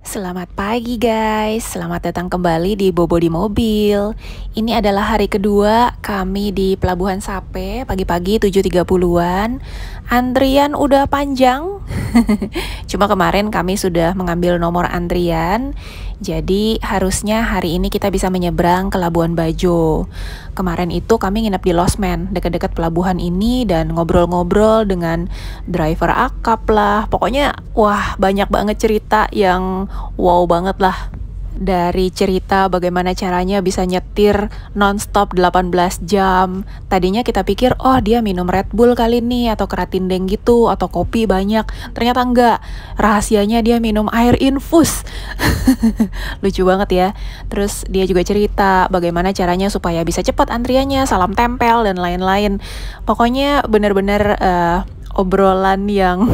Selamat pagi guys, selamat datang kembali di Bobo di Mobil. Ini adalah hari kedua kami di Pelabuhan Sape, pagi-pagi 7.30-an. Antrian udah panjang, cuma kemarin kami sudah mengambil nomor antrian. Jadi harusnya hari ini kita bisa menyeberang ke Labuan Bajo. Kemarin itu kami nginep di Losmen, dekat-dekat pelabuhan ini, dan ngobrol-ngobrol dengan driver akap lah. Pokoknya wah, banyak banget cerita yang wow banget lah. Dari cerita bagaimana caranya bisa nyetir nonstop 18 jam. Tadinya kita pikir, oh dia minum Red Bull kali nih, atau keratindeng gitu, atau kopi banyak. Ternyata enggak, rahasianya dia minum air infus. Lucu banget ya. Terus dia juga cerita bagaimana caranya supaya bisa cepat antriannya, salam tempel, dan lain-lain. Pokoknya bener-bener obrolan yang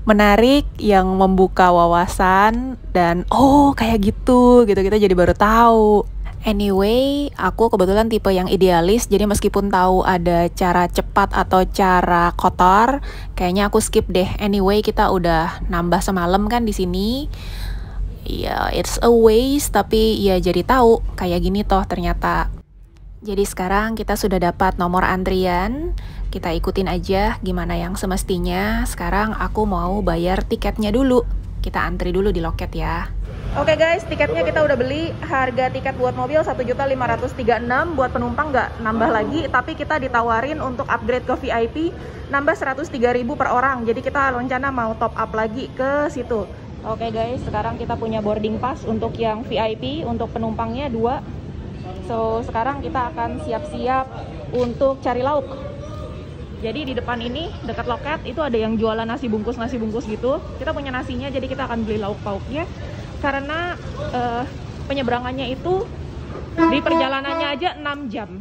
menarik, yang membuka wawasan, dan oh kayak gitu kita jadi baru tahu. Anyway, aku kebetulan tipe yang idealis, jadi meskipun tahu ada cara cepat atau cara kotor, kayaknya aku skip deh. Anyway, kita udah nambah semalam kan di sini. Ya, it's a waste, tapi ya jadi tahu kayak gini toh ternyata. Jadi sekarang kita sudah dapat nomor antrian. Kita ikutin aja gimana yang semestinya. Sekarang aku mau bayar tiketnya dulu. Kita antri dulu di loket ya. Oke guys, tiketnya kita udah beli. Harga tiket buat mobil 1.536.000, buat penumpang nggak nambah lagi, tapi kita ditawarin untuk upgrade ke VIP nambah 103.000 per orang. Jadi kita rencana mau top up lagi ke situ. Oke guys, sekarang kita punya boarding pass untuk yang VIP, untuk penumpangnya 2. So sekarang kita akan siap-siap untuk cari lauk. Jadi di depan ini, dekat loket, itu ada yang jualan nasi bungkus gitu. Kita punya nasinya, jadi kita akan beli lauk pauknya. Karena penyeberangannya itu, di perjalanannya aja 6 jam.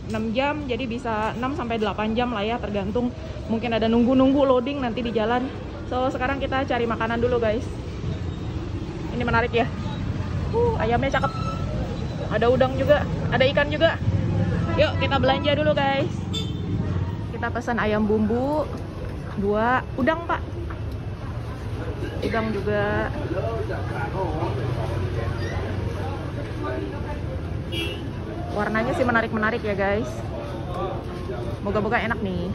6 jam, jadi bisa 6-8 jam lah ya, tergantung. Mungkin ada nunggu-nunggu loading nanti di jalan. So, sekarang kita cari makanan dulu guys. Ini menarik ya. Ayamnya cakep. Ada udang juga, ada ikan juga. Yuk, kita belanja dulu guys. Kita pesan ayam bumbu 2, udang pak, udang juga. Warnanya sih menarik ya guys. Moga-moga enak nih.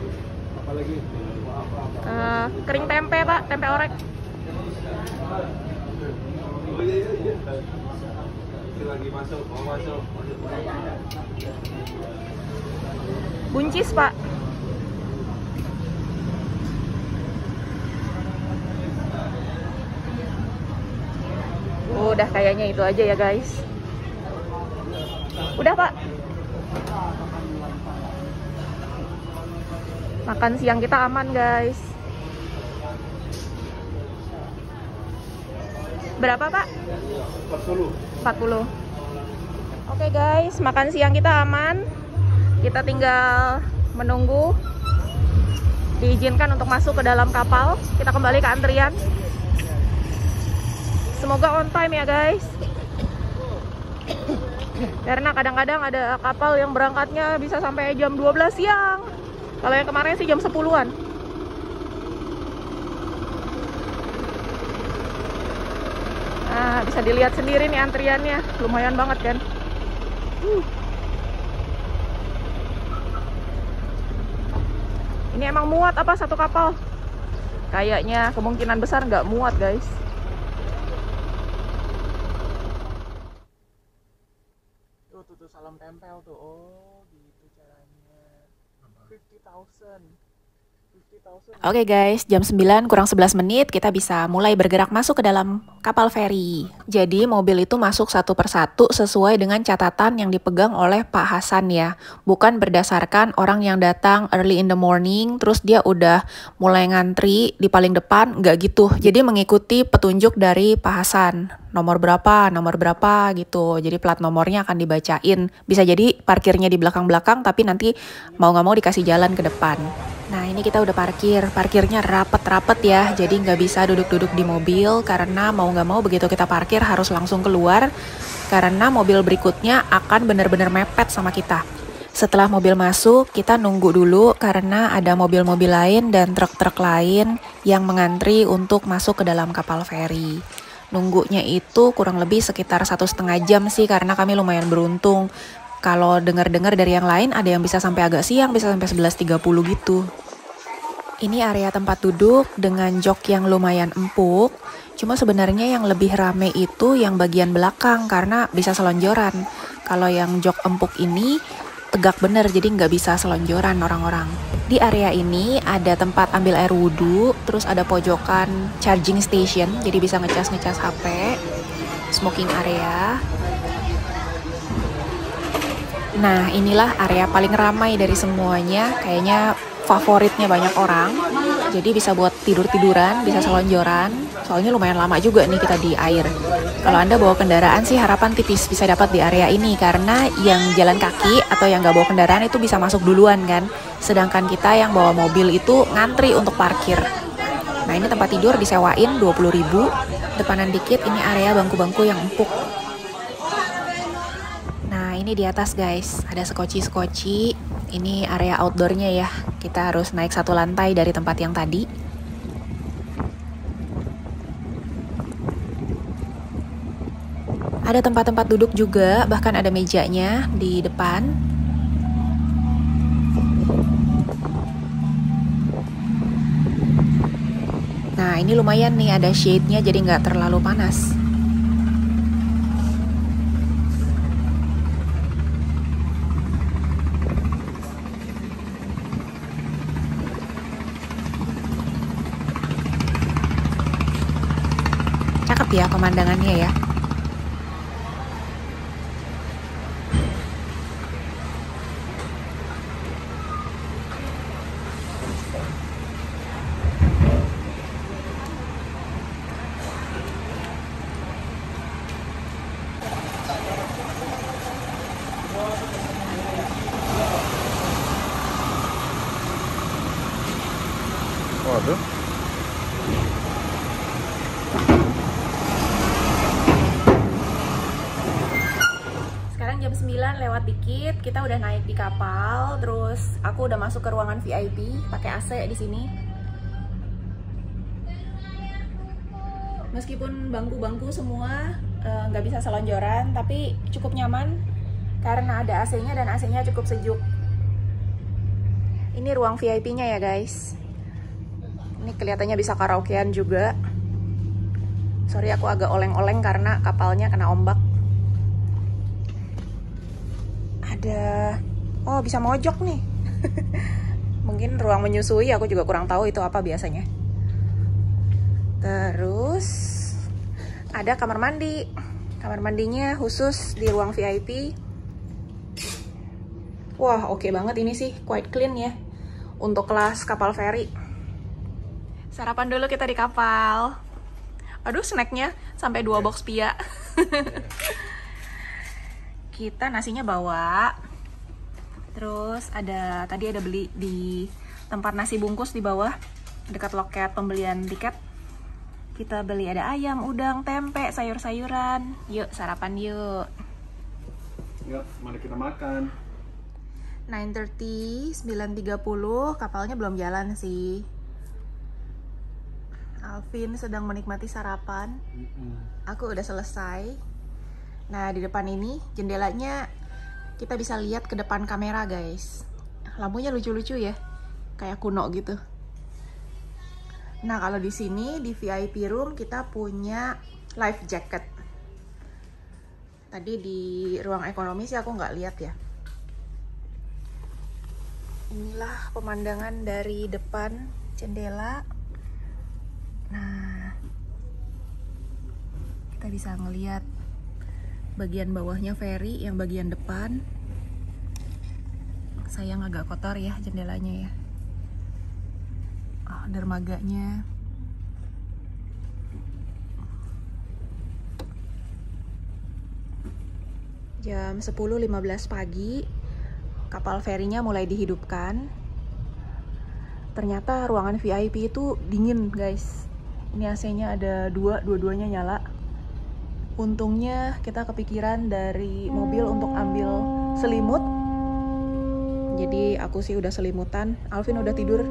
Kering tempe pak, tempe orek. Buncis pak. Udah kayaknya itu aja ya guys. Udah pak. Makan siang kita aman guys. Berapa pak? 40. Oke guys, makan siang kita aman. Kita tinggal menunggu diizinkan untuk masuk ke dalam kapal. Kita kembali ke antrian. Semoga on time ya guys. Karena kadang-kadang ada kapal yang berangkatnya bisa sampai jam 12 siang. Kalau yang kemarin sih jam 10-an. Nah, bisa dilihat sendiri nih antriannya. Lumayan banget kan. Ini emang muat apa satu kapal? Kayaknya kemungkinan besar nggak muat guys. Tuh salam tempel tuh. Oh gitu caranya. 50.000. Oke guys, jam 9 kurang 11 menit kita bisa mulai bergerak masuk ke dalam kapal feri. Jadi mobil itu masuk satu persatu sesuai dengan catatan yang dipegang oleh Pak Hasan ya. Bukan berdasarkan orang yang datang early in the morning terus dia udah mulai ngantri di paling depan, nggak gitu. Jadi mengikuti petunjuk dari Pak Hasan. Nomor berapa gitu. Jadi plat nomornya akan dibacain. Bisa jadi parkirnya di belakang-belakang tapi nanti mau nggak mau dikasih jalan ke depan. Nah ini kita udah parkirnya rapet-rapet ya, jadi nggak bisa duduk-duduk di mobil karena mau nggak mau begitu kita parkir harus langsung keluar karena mobil berikutnya akan benar-benar mepet sama kita. Setelah mobil masuk, kita nunggu dulu karena ada mobil-mobil lain dan truk-truk lain yang mengantri untuk masuk ke dalam kapal feri. Nunggunya itu kurang lebih sekitar 1,5 jam sih, karena kami lumayan beruntung. Kalau dengar-dengar dari yang lain ada yang bisa sampai agak siang, bisa sampai 11.30 gitu. Ini area tempat duduk dengan jok yang lumayan empuk. Cuma sebenarnya yang lebih rame itu yang bagian belakang karena bisa selonjoran. Kalau yang jok empuk ini tegak bener, jadi nggak bisa selonjoran orang-orang. Di area ini ada tempat ambil air wudhu, terus ada pojokan charging station, jadi bisa ngecas-ngecas HP, smoking area. Nah, inilah area paling ramai dari semuanya, kayaknya favoritnya banyak orang. Jadi bisa buat tidur-tiduran, bisa selonjoran. Soalnya lumayan lama juga nih kita di air. Kalau Anda bawa kendaraan sih harapan tipis bisa dapat di area ini, karena yang jalan kaki atau yang nggak bawa kendaraan itu bisa masuk duluan kan. Sedangkan kita yang bawa mobil itu ngantri untuk parkir. Nah, ini tempat tidur disewain 20.000. Depanan dikit ini area bangku-bangku yang empuk. Nah, ini di atas guys, ada skoci-skoci. Ini area outdoornya ya. Kita harus naik 1 lantai dari tempat yang tadi. Ada tempat-tempat duduk juga, bahkan ada mejanya di depan. Nah, ini lumayan nih, ada shade-nya jadi nggak terlalu panas. Cakep ya pemandangannya ya. Waduh. Sekarang jam 9 lewat dikit, kita udah naik di kapal, terus aku udah masuk ke ruangan VIP, pakai AC di sini. Meskipun bangku-bangku semua nggak bisa selonjoran, tapi cukup nyaman karena ada AC-nya dan AC-nya cukup sejuk. Ini ruang VIP-nya ya guys. Ini kelihatannya bisa karaokean juga. Sorry aku agak oleng-oleng karena kapalnya kena ombak. Ada, oh bisa mojok nih. Mungkin ruang menyusui, aku juga kurang tahu itu apa biasanya. Terus ada kamar mandi. Kamar mandinya khusus di ruang VIP. Wah, oke banget ini sih, quite clean ya. Untuk kelas kapal feri. Sarapan dulu kita di kapal. Aduh, snacknya sampai 2 box pia. Kita nasinya bawa. Terus tadi ada beli di tempat nasi bungkus di bawah, dekat loket pembelian tiket. Kita beli ada ayam, udang, tempe, sayur-sayuran. Yuk sarapan yuk. Yuk, mari kita makan. 9:30, 9:30, kapalnya belum jalan sih. Alvin sedang menikmati sarapan. Aku udah selesai. Nah, di depan ini jendelanya kita bisa lihat ke depan kamera, guys. Lampunya lucu-lucu ya, kayak kuno gitu. Nah, kalau di sini di VIP room kita punya life jacket. Tadi di ruang ekonomi sih aku nggak lihat ya. Inilah pemandangan dari depan jendela. Nah, kita bisa ngelihat bagian bawahnya ferry, yang bagian depan. Sayang agak kotor ya jendelanya ya. Oh, dermaganya. Jam 10.15 pagi, kapal ferinya mulai dihidupkan. Ternyata ruangan VIP itu dingin, guys. Ini AC-nya ada dua-duanya nyala. Untungnya kita kepikiran dari mobil untuk ambil selimut. Jadi aku sih udah selimutan. Alvin udah tidur.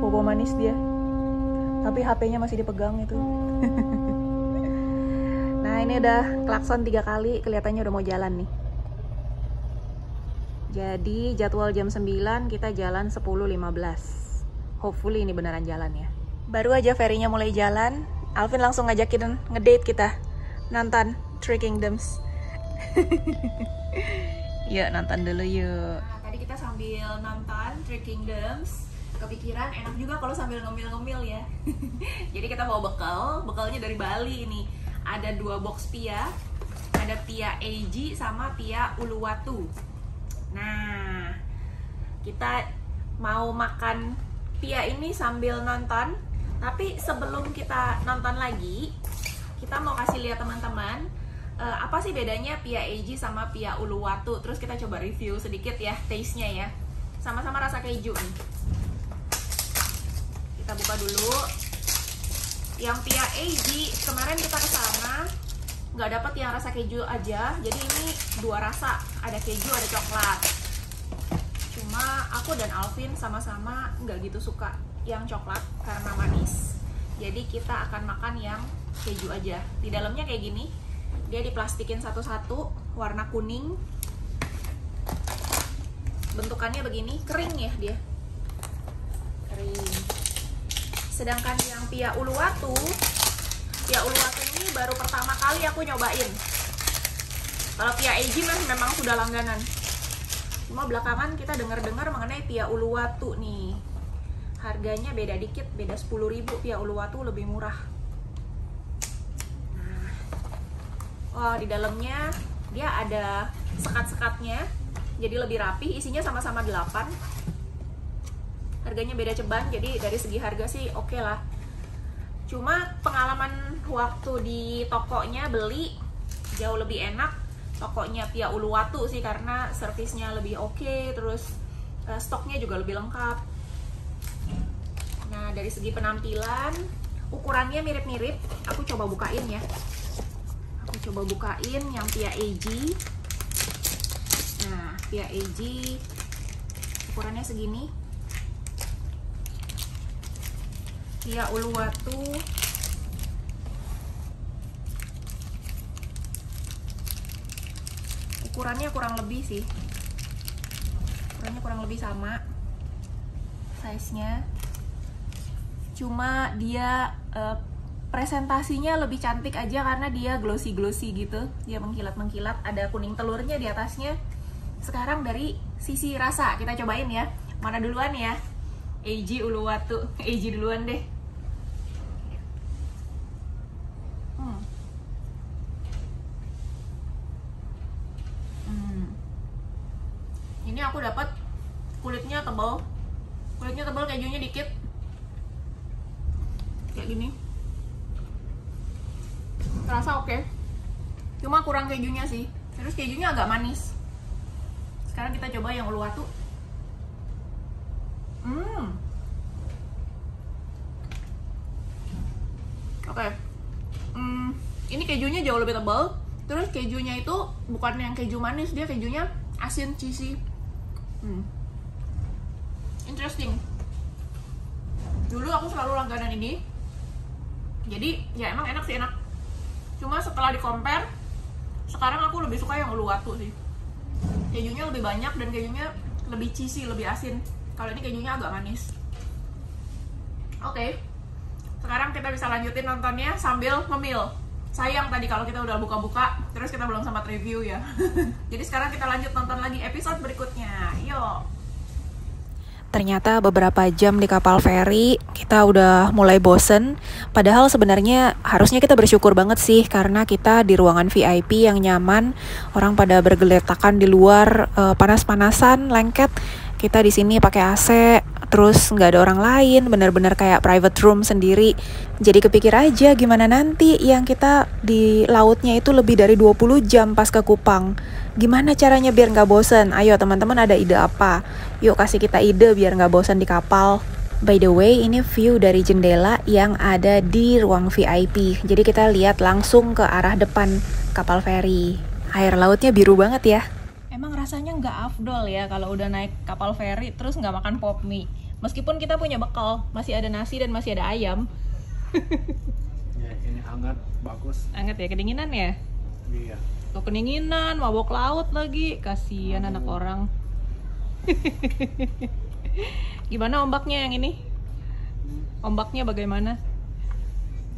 Bobo manis dia. Tapi HP-nya masih dipegang itu. Nah ini udah klakson 3 kali, kelihatannya udah mau jalan nih. Jadi jadwal jam 9, kita jalan 10.15. Hopefully ini beneran jalan ya. Baru aja ferinya mulai jalan, Alvin langsung ngajakin ngedate kita nonton Three Kingdoms. Yuk nonton dulu yuk. Nah, tadi kita sambil nonton Three Kingdoms, kepikiran enak juga kalau sambil ngemil-ngemil ya. Jadi kita bawa bekalnya dari Bali ini. Ada 2 box pia, ada pia Eiji sama pia Uluwatu. Nah, kita mau makan pia ini sambil nonton. Tapi sebelum kita nonton lagi, kita mau kasih lihat teman-teman apa sih bedanya pia Eiji sama pia Uluwatu. Terus kita coba review sedikit ya, taste-nya ya. Sama-sama rasa keju nih. Kita buka dulu. Yang pia Eiji kemarin kita kesana nggak dapat yang rasa keju aja, jadi ini 2 rasa, ada keju ada coklat. Cuma aku dan Alvin sama-sama nggak gitu suka yang coklat karena manis, jadi kita akan makan yang keju aja. Di dalamnya kayak gini, dia diplastikin satu-satu, warna kuning, bentukannya begini, kering ya dia, kering. Sedangkan yang pia Uluwatu ini baru pertama kali aku nyobain. Kalau pia Eiji memang sudah langganan. Cuma belakangan kita dengar-dengar mengenai pia Uluwatu nih. Harganya beda dikit, beda 10.000. Pia Uluwatu lebih murah. Nah. Oh, di dalamnya dia ada sekat-sekatnya. Jadi lebih rapi, isinya sama-sama 8. Harganya beda ceban, jadi dari segi harga sih oke lah. Cuma pengalaman waktu di tokonya beli jauh lebih enak tokonya pia Uluwatu sih, karena servisnya lebih oke, terus stoknya juga lebih lengkap. Nah dari segi penampilan, ukurannya mirip-mirip. Aku coba bukain ya. Aku coba bukain yang pia Eiji. Nah pia Eiji ukurannya segini. Pia Uluwatu ukurannya kurang lebih sih, ukurannya kurang lebih sama size-nya, cuma dia presentasinya lebih cantik aja karena dia glossy gitu, dia mengkilat-mengkilat, ada kuning telurnya di atasnya. Sekarang dari sisi rasa kita cobain ya, mana duluan ya, Eiji Uluwatu. Eiji duluan deh. Ini aku dapat kulitnya tebal, kejunya dikit, kayak gini. Rasa oke, cuma kurang kejunya sih. Terus kejunya agak manis. Sekarang kita coba yang Uluwatu. Oke. Ini kejunya jauh lebih tebal. Terus kejunya itu bukan yang keju manis, dia kejunya asin, cheesy. Interesting. Dulu aku selalu langganan ini, jadi ya emang enak sih, enak. Cuma setelah di-compare, sekarang aku lebih suka yang Uluwatu sih. Kejunya lebih banyak dan kejunya lebih cheesy, lebih asin. Kalau ini kejunya agak manis. Oke. Sekarang kita bisa lanjutin nontonnya sambil ngemil. Sayang tadi kalau kita udah buka-buka, terus kita belum sempat review ya. Jadi sekarang kita lanjut nonton lagi episode berikutnya. Yuk. Ternyata beberapa jam di kapal feri, kita udah mulai bosen. Padahal sebenarnya harusnya kita bersyukur banget sih, karena kita di ruangan VIP yang nyaman. Orang pada bergeletakan di luar, panas-panasan, lengket. Kita di sini pakai AC, terus nggak ada orang lain, bener-bener kayak private room sendiri. Jadi kepikir aja gimana nanti yang kita di lautnya itu lebih dari 20 jam pas ke Kupang. Gimana caranya biar nggak bosen? Ayo teman-teman, ada ide apa? Yuk kasih kita ide biar nggak bosen di kapal. By the way, ini view dari jendela yang ada di ruang VIP. Jadi kita lihat langsung ke arah depan kapal feri. Air lautnya biru banget ya. Emang rasanya nggak afdol ya kalau udah naik kapal feri terus nggak makan pop mie. Meskipun kita punya bekal, masih ada nasi dan masih ada ayam. Ya, ini hangat, bagus. Hangat ya, kedinginan ya? Iya. Tuh kedinginan, mabok laut lagi. Kasihan anak orang. Gimana ombaknya yang ini? Ombaknya bagaimana?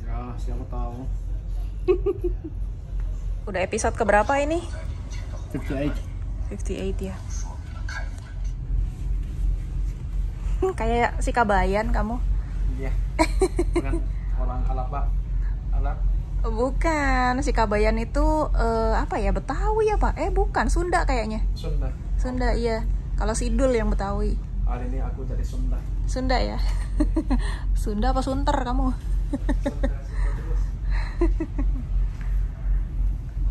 Ya, siapa tahu. Udah episode keberapa ini? 58. 58 ya. Kayak si Kabayan kamu. Iya. Bukan orang Alabak. Alab. Bukan, si Kabayan itu apa ya, Betawi ya Pak? Bukan, Sunda kayaknya. Sunda. Sunda iya. Kalau Sidul yang Betawi. Hari ini aku dari Sunda. Sunda ya? Sunda apa Sunter kamu?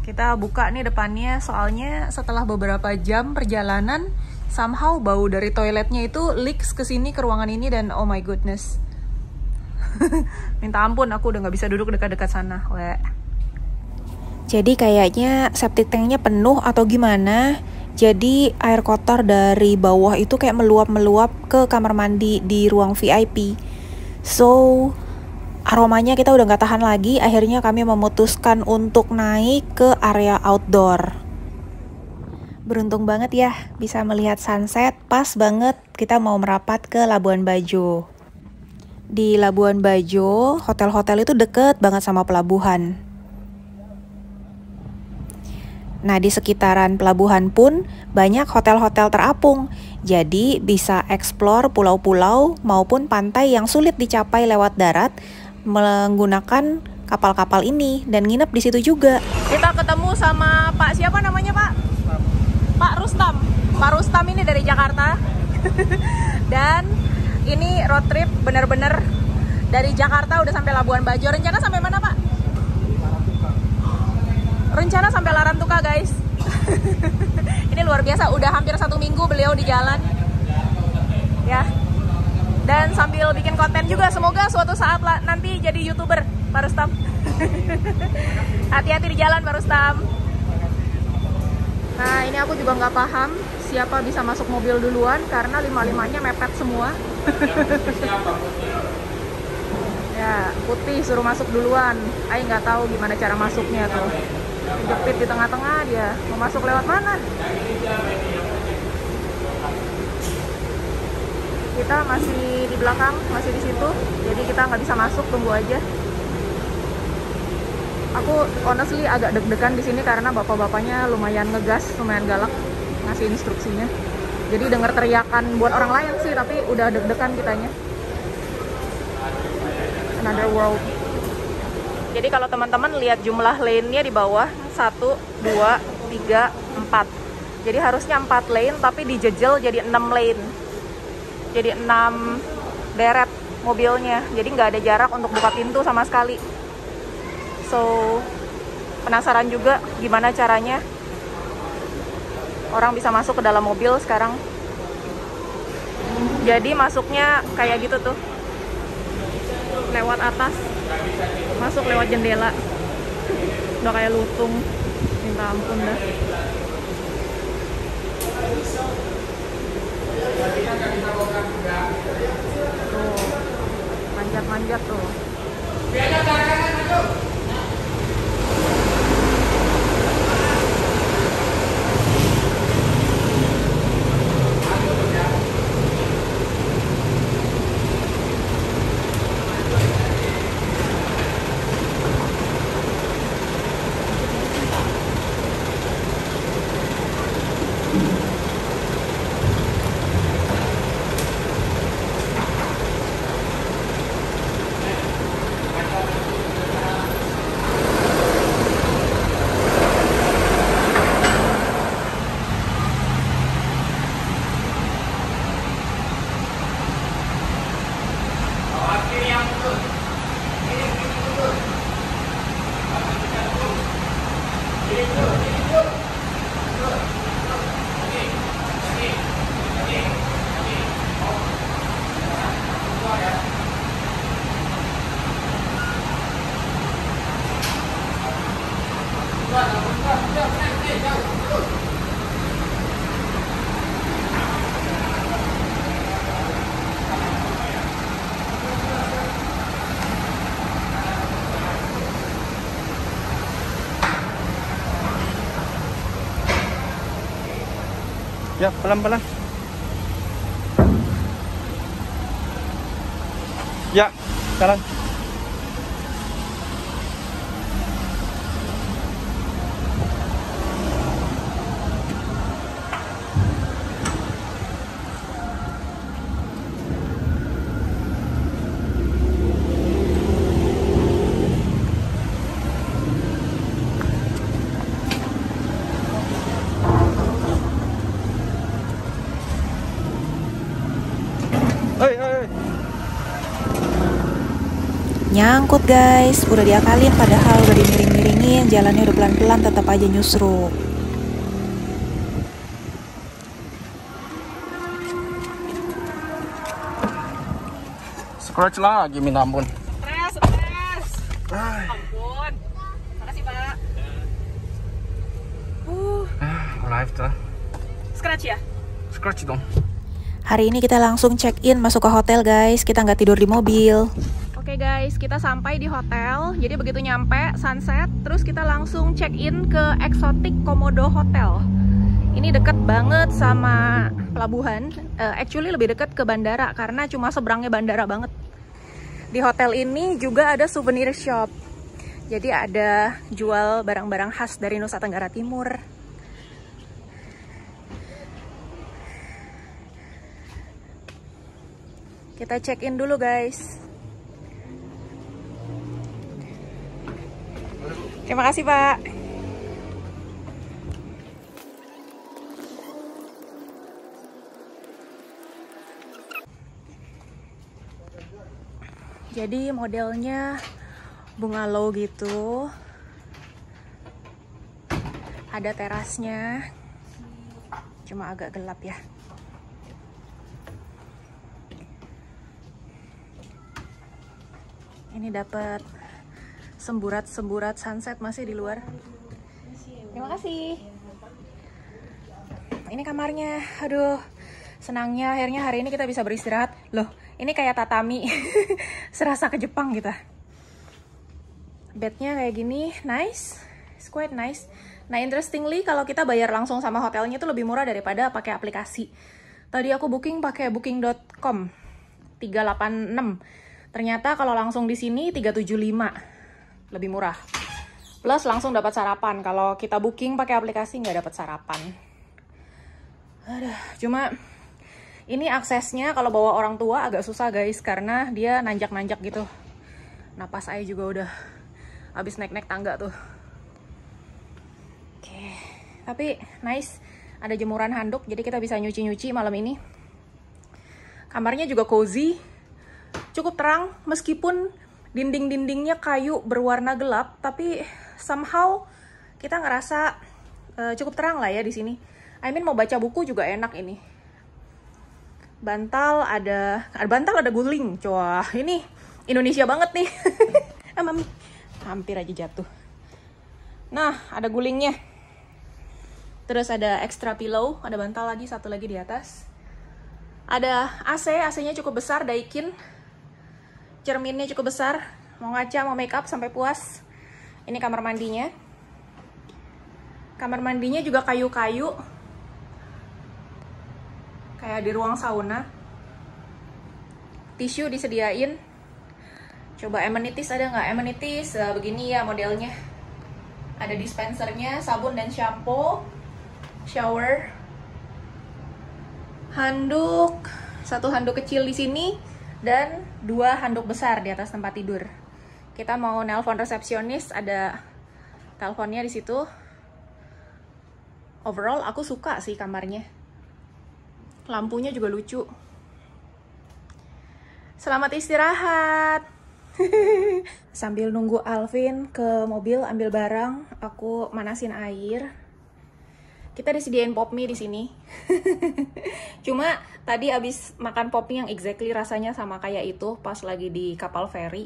Kita buka nih depannya, soalnya setelah beberapa jam perjalanan somehow bau dari toiletnya itu leaks ke sini, ke ruangan ini, dan oh my goodness. Minta ampun, aku udah nggak bisa duduk dekat-dekat sana. Weh. Jadi kayaknya septic tanknya penuh atau gimana. Jadi air kotor dari bawah itu kayak meluap-meluap ke kamar mandi di ruang VIP. So, aromanya kita udah nggak tahan lagi. Akhirnya kami memutuskan untuk naik ke area outdoor. Beruntung banget ya bisa melihat sunset. Pas banget kita mau merapat ke Labuan Bajo. Di Labuan Bajo, hotel-hotel itu deket banget sama pelabuhan. Nah, di sekitaran pelabuhan pun banyak hotel-hotel terapung. Jadi bisa eksplor pulau-pulau maupun pantai yang sulit dicapai lewat darat menggunakan kapal-kapal ini dan nginep di situ juga. Kita ketemu sama Pak siapa namanya Pak? Pak Rustam. Pak Rustam ini dari Jakarta. Dan ini road trip bener-bener dari Jakarta udah sampai Labuan Bajo. Rencana sampai mana Pak? Rencana sampai Larantuka guys. Ini luar biasa, udah hampir 1 minggu beliau di jalan ya. Dan sambil bikin konten juga, semoga suatu saat lah nanti jadi YouTuber Pak Rustam. Hati-hati di jalan Pak Rustam. Nah ini aku juga nggak paham siapa bisa masuk mobil duluan karena 5-5-nya mepet semua. Ya putih suruh masuk duluan. Ayo nggak tahu gimana cara masuknya tuh. Jepit di tengah-tengah dia. Mau masuk lewat mana? Kita masih di belakang, masih di situ. Jadi kita nggak bisa masuk, tunggu aja. Aku honestly agak deg-degan di sini karena bapak-bapaknya lumayan ngegas, lumayan galak ngasih instruksinya. Jadi denger teriakan buat orang lain sih, tapi udah deg-degan kitanya. Another world. Jadi kalau teman-teman lihat jumlah lane-nya di bawah 1, 2, 3, 4. Jadi harusnya 4 lane tapi dijejel jadi 6 lane. Jadi 6 deret mobilnya. Jadi nggak ada jarak untuk buka pintu sama sekali. So penasaran juga gimana caranya orang bisa masuk ke dalam mobil sekarang. Jadi masuknya kayak gitu tuh. Lewat atas. Masuk lewat jendela. Udah kayak lutung. Minta ampun dah. Tuh. Manjat-manjat tuh. Ya, pelan-pelan. Ya, jalan. Nyangkut guys, udah diakalin padahal udah dimiring-miringin, jalannya udah pelan-pelan tetap aja nyusruk. Scratch lagi, minta ampun. Stres. Ampun. Makasih, Pak. Live tuh. Scratch ya? Scratch dong. Hari ini kita langsung check-in masuk ke hotel guys, kita nggak tidur di mobil. Oke guys, kita sampai di hotel. Jadi begitu nyampe sunset, terus kita langsung check-in ke Exotic Komodo Hotel. Ini deket banget sama pelabuhan. Actually lebih deket ke bandara karena cuma seberangnya bandara banget. Di hotel ini juga ada souvenir shop. Jadi ada jual barang-barang khas dari Nusa Tenggara Timur. Kita check-in dulu guys. Terima kasih, Pak. Jadi modelnya bungalow gitu. Ada terasnya. Cuma agak gelap ya. Ini dapat semburat-semburat sunset masih di luar. Terima kasih. Ini kamarnya. Aduh, senangnya akhirnya hari ini kita bisa beristirahat. Loh, ini kayak tatami. Serasa ke Jepang gitu. Bednya kayak gini, nice. It's quite nice. Nah, interestingly kalau kita bayar langsung sama hotelnya itu lebih murah daripada pakai aplikasi. Tadi aku booking pakai booking.com 386. Ternyata kalau langsung di sini 375. Lebih murah. Plus langsung dapat sarapan. Kalau kita booking pakai aplikasi nggak dapat sarapan. Aduh, cuma ini aksesnya kalau bawa orang tua agak susah guys karena dia nanjak-nanjak gitu. Napas saya juga udah habis naik-naik tangga tuh. Oke, tapi nice. Ada jemuran handuk jadi kita bisa nyuci-nyuci malam ini. Kamarnya juga cozy. Cukup terang meskipun dinding-dindingnya kayu berwarna gelap, tapi somehow kita ngerasa cukup terang lah ya di sini. I mean mau baca buku juga enak ini. Bantal ada guling. Wah, ini Indonesia banget nih. Mami, hampir aja jatuh. Nah, ada gulingnya. Terus ada extra pillow, ada bantal lagi satu lagi di atas. Ada AC-nya cukup besar, Daikin. Cerminnya cukup besar, mau ngaca, mau make up sampai puas. Ini kamar mandinya. Kamar mandinya juga kayu-kayu. Kayak di ruang sauna. Tisu disediain. Coba amenities ada nggak? Amenities begini ya modelnya. Ada dispensernya, sabun dan shampoo. Shower. Handuk. Satu handuk kecil di sini. Dan 2 handuk besar di atas tempat tidur. Kita mau nelpon resepsionis, ada teleponnya di situ. Overall aku suka sih kamarnya. Lampunya juga lucu. Selamat istirahat. Sambil nunggu Alvin ke mobil ambil barang, aku manasin air. Kita disediain pop mie di sini. Cuma tadi abis makan pop mie yang exactly rasanya sama kayak itu pas lagi di kapal feri.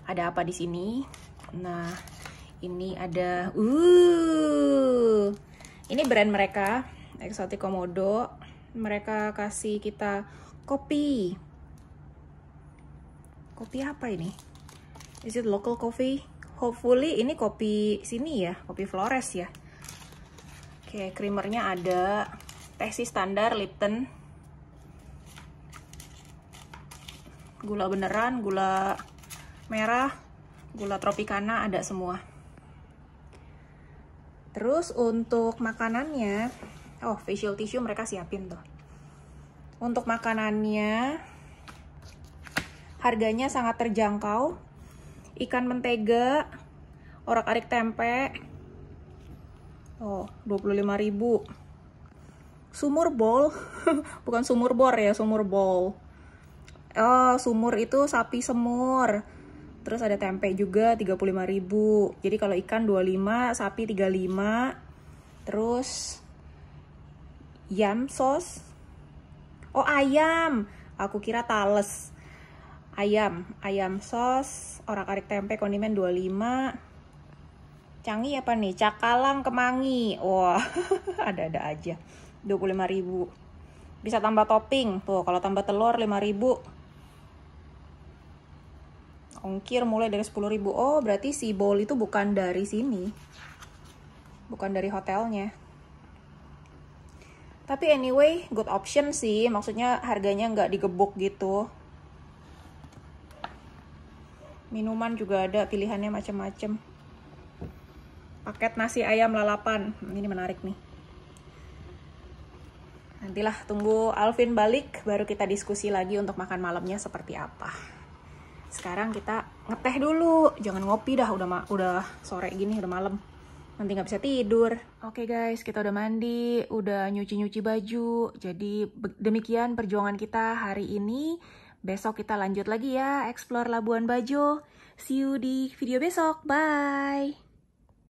Ada apa di sini? Nah, ini ada ini brand mereka, Exotic Komodo. Mereka kasih kita kopi. Kopi apa ini? Is it local coffee? Hopefully ini kopi sini ya, kopi Flores ya. Oke, creamernya ada. teh si standar Lipton, gula beneran, gula merah, gula tropicana ada semua. Terus untuk makanannya, oh facial tissue mereka siapin tuh. Untuk makanannya harganya sangat terjangkau. Ikan mentega, orak-arik tempe, oh 25.000. Sumur bowl, bukan sumur bor ya, sumur bowl. Oh, sumur itu sapi semur. Terus ada tempe juga 35.000. Jadi kalau ikan 25, sapi 35. Terus yam sauce. Oh, ayam. Aku kira tales. Ayam sauce, orak-arik tempe kondimen 25. Canggih apa nih? Cakalang kemangi. Wah, ada-ada aja. 25.000. Bisa tambah topping. Tuh, kalau tambah telur 5.000. Ongkir mulai dari 10.000. Oh, berarti si bowl itu bukan dari sini. Bukan dari hotelnya. Tapi anyway, good option sih. Maksudnya harganya nggak digebuk gitu. Minuman juga ada, pilihannya macam-macam. Paket nasi ayam lalapan. Ini menarik nih. Nantilah tunggu Alvin balik, baru kita diskusi lagi untuk makan malamnya seperti apa. Sekarang kita ngeteh dulu. Jangan ngopi dah, udah sore gini, udah malam. Nanti nggak bisa tidur. Oke guys, kita udah mandi, udah nyuci-nyuci baju. Jadi demikian perjuangan kita hari ini. Besok kita lanjut lagi ya, explore Labuan Bajo. See you di video besok. Bye!